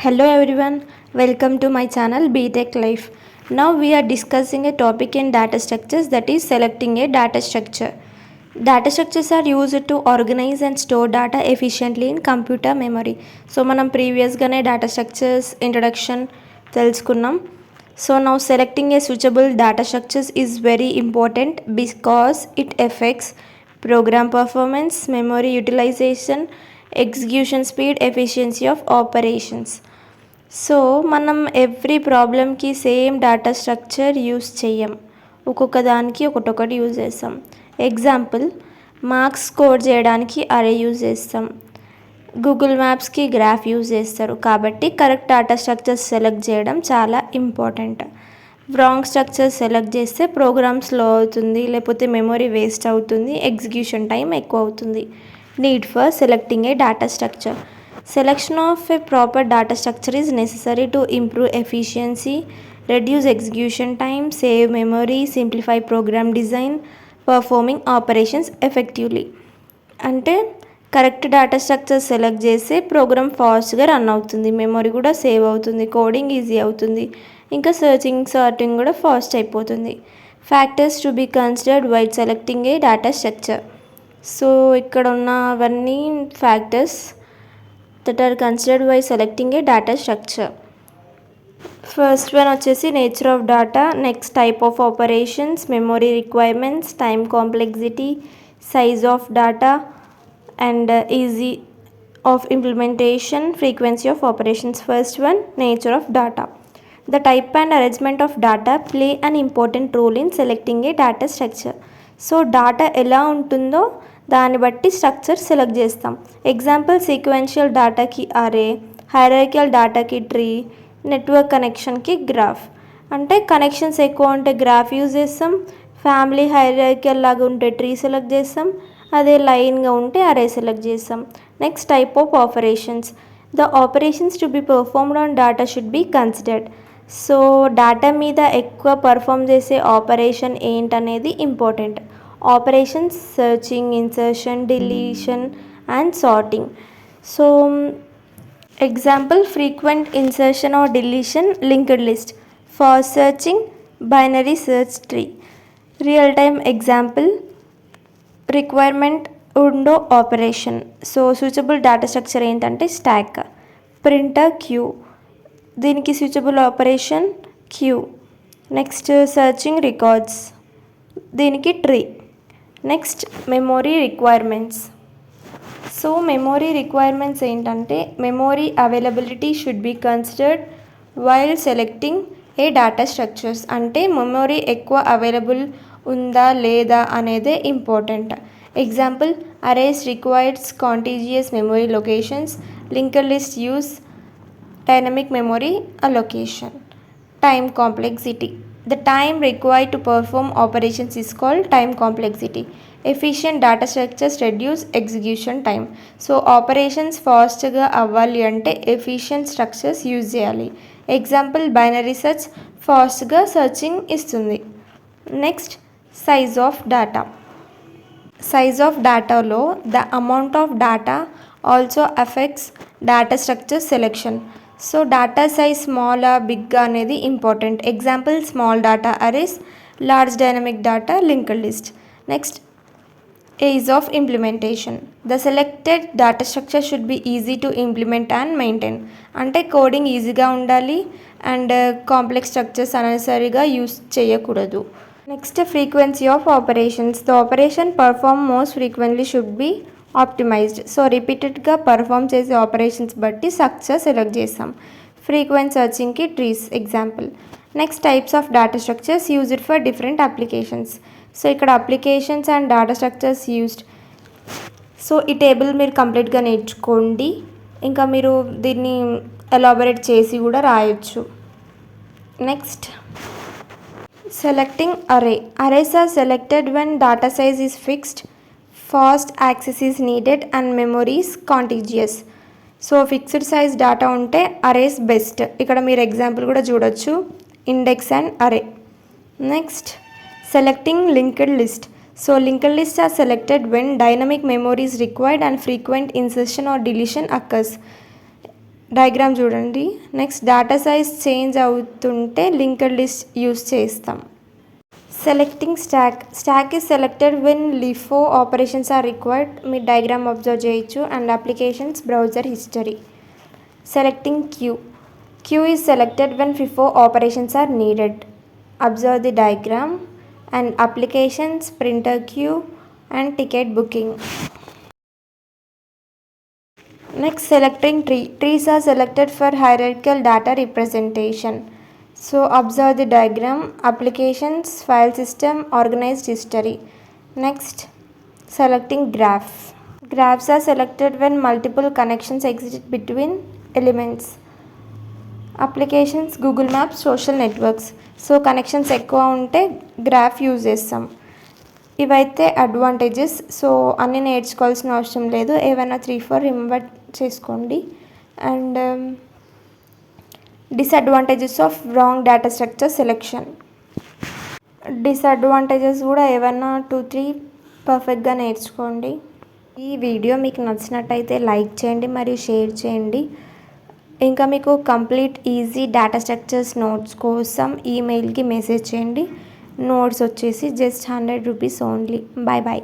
Hello everyone, welcome to my channel BTech Life. Now we are discussing a topic in data structures, that is selecting a data structure. Data structures are used to organize and store data efficiently in computer memory. So మనం ప్రీవియస్గానే data structures introduction తెలుసుకున్నాం. So now selecting a suitable data structures is very important because it affects program performance, memory utilization, execution speed, efficiency of operations. So మనం every ప్రాబ్లమ్కి same data structure use చెయ్యం, ఒక్కొక్క దానికి ఒకటొకటి use చేస్తాం. Example, marks score చేయడానికి అరే use చేస్తాం, గూగుల్ మ్యాప్స్కి గ్రాఫ్ యూజ్ చేస్తారు. కాబట్టి కరెక్ట్ డేటా స్ట్రక్చర్స్ సెలెక్ట్ చేయడం చాలా ఇంపార్టెంట్. రాంగ్ స్ట్రక్చర్ సెలెక్ట్ చేస్తే ప్రోగ్రామ్ స్లో అవుతుంది, లేకపోతే మెమొరీ వేస్ట్ అవుతుంది, ఎగ్జిక్యూషన్ టైం ఎక్కువ అవుతుంది. Need for selecting a data structure. Selection of a proper data structure is necessary to improve efficiency, reduce execution time, save memory, simplify program design, performing operations effectively. అంటే correct data structure select చేస్తే programme ఫాస్ట్గా run అవుతుంది, memory కూడా save అవుతుంది, coding easy అవుతుంది, ఇంకా sorting కూడా fast అయిపోతుంది. Factors to be considered while selecting a data structure. So ఇక్కడ ఉన్నవన్నీ factors that are considered while selecting a data structure. First one వచ్చేసి nature of data, next type of operations, memory requirements, time complexity, size of data, and easy of implementation, frequency of operations. First one, nature of data. The type and arrangement of data play an important role in selecting a data structure. So data ఎలా ఉంటుందో దాన్ని బట్టి structure select చేస్తాం. Example, sequential డేటాకి అరే, hierarchical డేటాకి tree, network కనెక్షన్కి graph. అంటే connections ఎక్కువ ఉంటే graph use చేస్తాం, ఫ్యామిలీ హైరార్కికల్ లాగా ఉంటే ట్రీ సెలెక్ట్ చేస్తాం, అదే లైన్గా ఉంటే అరే సెలెక్ట్ చేస్తాం. Next type of operations. The operations to be performed on data should be considered. So data మీద ఎక్కువ పర్ఫామ్ చేసే ఆపరేషన్ ఏంటనేది important. Operations searching, insertion, deletion and sorting. So example, frequent insertion or deletion, linked list. Fast searching, binary search tree. Real time example, requirement window operation. So suitable data structure ఏంటంటే stack. Printer queue, దీనికి suitable operation queue. Next searching records, దీనికి tree. Next memory requirements. So memory requirements ఏంటంటే memory availability should be considered while selecting a data structures. అంటే memory ఎక్కువ available ఉందా లేదా అనేదే important. Example, arrays requires contiguous memory locations, linked list use dynamic memory allocation. Time complexity. The time required to perform operations is called time complexity. Efficient data structures reduce execution time. So operations fastగా అవ్వాలి అంటే efficient structures use చేయాలి. Example, binary search ఫాస్ట్గా searching ఇస్తుంది. Next, size of data. Size of డేటాలో the amount of data also affects data structure selection. So data size స్మాలా బిగ్గా అనేది important. Example, small data arrays, large dynamic data, linked list. Next, ease of implementation. The selected data structure should be easy to implement and maintain. అంటే coding ఈజీగా ఉండాలి and complex structures అనెసరీగా use చేయకూడదు. Next, frequency of operations. The operation perform most frequently should be optimized. So రిపీటెడ్గా perform చేసే operations బట్టి structure select చేస్తాం. Frequent సర్చింగ్కి trees example. Next, types of data structures used for different applications. So ఇక్కడ applications and data structures used. So ఈ table మీరు కంప్లీట్గా నేర్చుకోండి, ఇంకా మీరు దీన్ని ఎలాబరేట్ చేసి కూడా రాయొచ్చు. Next, selecting array. Arrays are selected when data size is fixed, fast access is needed and memories contiguous. So fixed size data ఉంటే అరేస్ బెస్ట్. ఇక్కడ మీరు ఎగ్జాంపుల్ కూడా చూడొచ్చు, index and array. Next, selecting linked list. So linked list are selected when dynamic memory is required and frequent insertion or deletion occurs. Diagram చూడండి. Next data size change అవుతుంటే linked list use చేస్తాం. Selecting stock is selected when LIFO operations are required. మీ diagram observe చేయొచ్చు. And applications browser history. Selecting queue is selected when FIFO operations are needed. Observe the diagram. And applications, printer queue and ticket booking. Next, selecting trees are selected for hierarchical data representation. So observe the diagram. Applications, file system, organized history. Next, selecting graphs are selected when multiple connections exist between elements. Applications Google maps, social networks. So connections ఎక్కువ ఉంటే graph use చేస్తాం. ఇవైతే advantages. So అన్నీ నేర్చుకోవాల్సిన అవసరం లేదు, ఏవైనా 3-4 remember చేసుకోండి. And disadvantages of wrong data structure selection. Disadvantages కూడా ఏవైనా 2-3 పర్ఫెక్ట్గా నేర్చుకోండి. ఈ వీడియో మీకు నచ్చినట్టయితే లైక్ చేయండి మరియు షేర్ చేయండి. ఇంకా మీకు complete easy data structures notes కోసం ఈమెయిల్కి మెసేజ్ చేయండి. నోట్స్ వచ్చేసి just 100 rupees only. Bye bye.